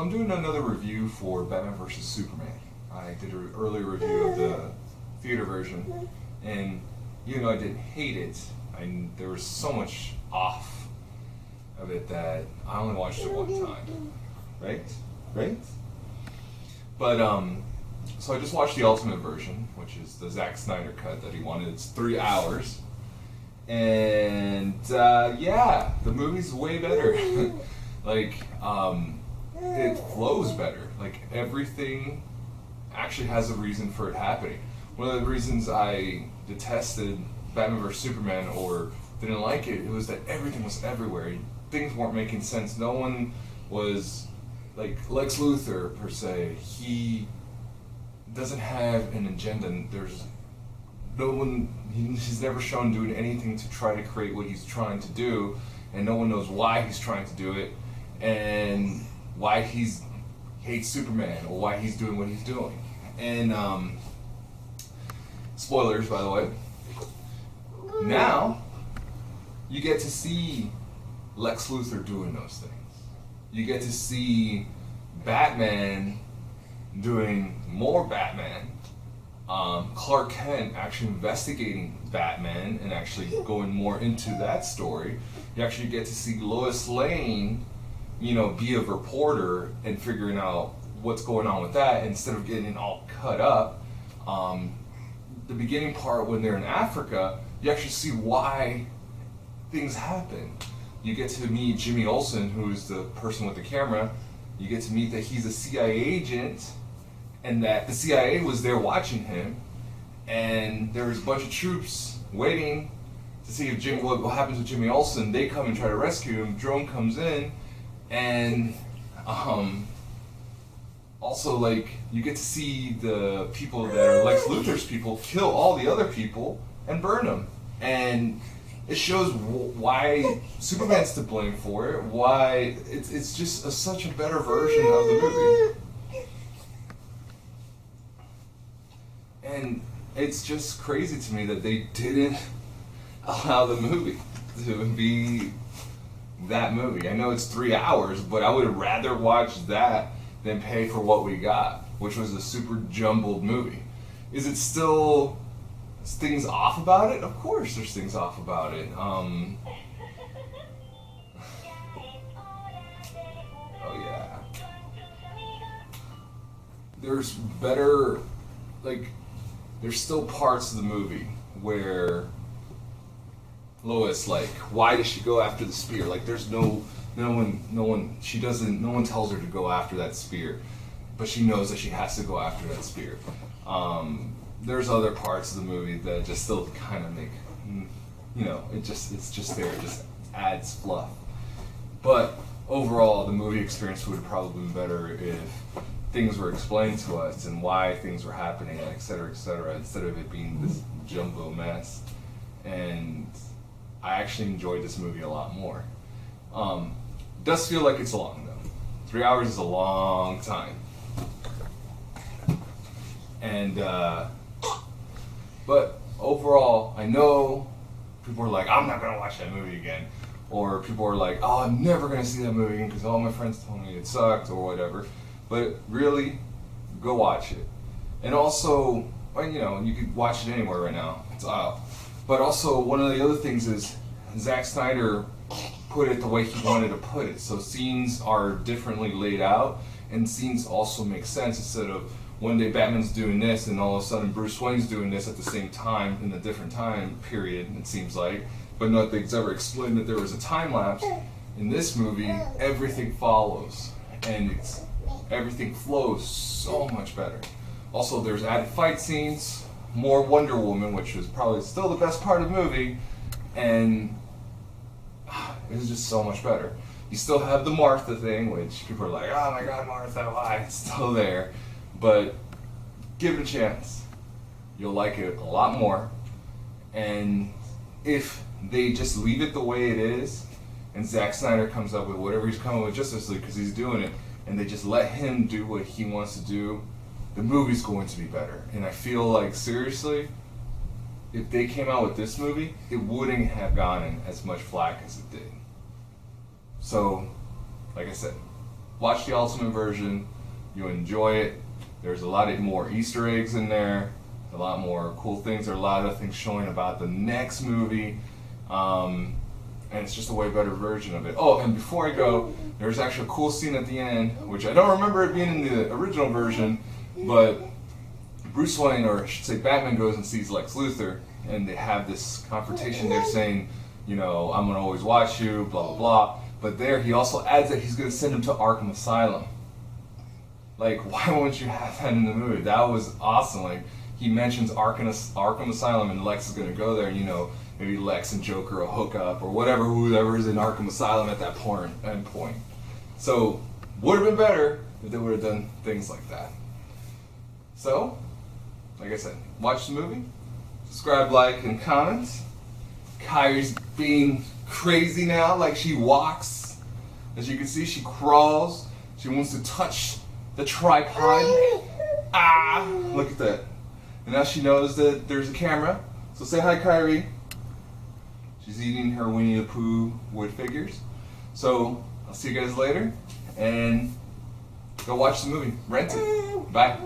I'm doing another review for Batman vs. Superman. I did an earlier review of the theater version, and even though I didn't hate it, there was so much off of it that I only watched it one time. Right? Right? But, so I just watched the Ultimate version, which is the Zack Snyder cut that he wanted. It's 3 hours. And, yeah, the movie's way better. It flows better. Like, everything actually has a reason for it happening. One of the reasons I detested Batman vs. Superman or didn't like it, it was that everything was everywhere. Things weren't making sense. No one was, like, Lex Luthor, per se. He doesn't have an agenda. There's no one, he's never shown doing anything to try to create what he's trying to do, and no one knows why he's trying to do it, and why he hates Superman, or why he's doing what he's doing. And, spoilers, by the way. Now, you get to see Lex Luthor doing those things. You get to see Batman doing more Batman. Clark Kent actually investigating Batman and actually going more into that story. You actually get to see Lois Lane, be a reporter and figuring out what's going on with that instead of getting all cut up. The beginning part when they're in Africa, you actually see why things happen. You get to meet Jimmy Olsen, who's the person with the camera. You get to meet that he's a CIA agent and that the CIA was there watching him, and there was a bunch of troops waiting to see if what happens with Jimmy Olsen. They come and try to rescue him. Drone comes in, and also, like, you get to see the people that are Lex Luthor's people kill all the other people and burn them. And it shows why Superman's to blame for it, why it's just such a better version of the movie. And it's just crazy to me that they didn't allow the movie to be that movie. I know it's 3 hours, but I would rather watch that than pay for what we got, which was a super jumbled movie. Is it still things off about it? Of course there's things off about it. Oh yeah. There's better, there's still parts of the movie where Lois, why does she go after the spear? There's no one tells her to go after that spear, but she knows that she has to go after that spear. There's other parts of the movie that just still kind of make, it's just there, it just adds fluff. But overall, the movie experience would have probably been better if things were explained to us and why things were happening, et cetera, instead of it being this jumbo mess. And I actually enjoyed this movie a lot more. Does feel like it's long though. 3 hours is a long time. And but overall, I know people are like, I'm not gonna watch that movie again, or people are like, oh, I'm never gonna see that movie again because all my friends told me it sucked or whatever. But really, go watch it. And also, you could watch it anywhere right now. It's out. But also, one of the other things is Zack Snyder put it the way he wanted to put it. So scenes are differently laid out, and scenes also make sense instead of one day Batman's doing this and all of a sudden Bruce Wayne's doing this at the same time in a different time period, it seems like. But nothing's ever explained that there was a time lapse. In this movie, everything follows, and everything flows so much better. Also, there's added fight scenes, more Wonder Woman, which was probably still the best part of the movie, and it's just so much better. You still have the Martha thing, which people are like, oh my god, Martha, why? It's still there. But give it a chance. You'll like it a lot more. And if they just leave it the way it is, and Zack Snyder comes up with whatever he's coming with Justice League because he's doing it, and they just let him do what he wants to do, the movie's going to be better. And I feel like, seriously, if they came out with this movie, it wouldn't have gotten as much flack as it did. So, like I said, watch the Ultimate version. You'll enjoy it. There's a lot of more Easter eggs in there, a lot more cool things. There are a lot of things showing about the next movie, and it's just a way better version of it. Oh, and before I go, there's actually a cool scene at the end, which I don't remember it being in the original version, but Bruce Wayne, or I should say Batman, goes and sees Lex Luthor, and they have this confrontation there saying, you know, I'm going to always watch you, blah, blah, blah. But there he also adds that he's going to send him to Arkham Asylum. Like, why won't you have that in the movie? That was awesome. Like, he mentions Arkham Asylum, and Lex is going to go there, and, you know, maybe Lex and Joker will hook up, or whatever, whoever is in Arkham Asylum at that end point. So, would have been better if they would have done things like that. So, like I said, watch the movie, subscribe, like, and comment. Kyrie's being crazy now, like she walks. As you can see, she crawls. She wants to touch the tripod. Ah! Look at that. And now she knows that there's a camera. So say hi, Kyrie. She's eating her Winnie the Pooh wood figures. So I'll see you guys later. And go watch the movie. Rent it. Bye.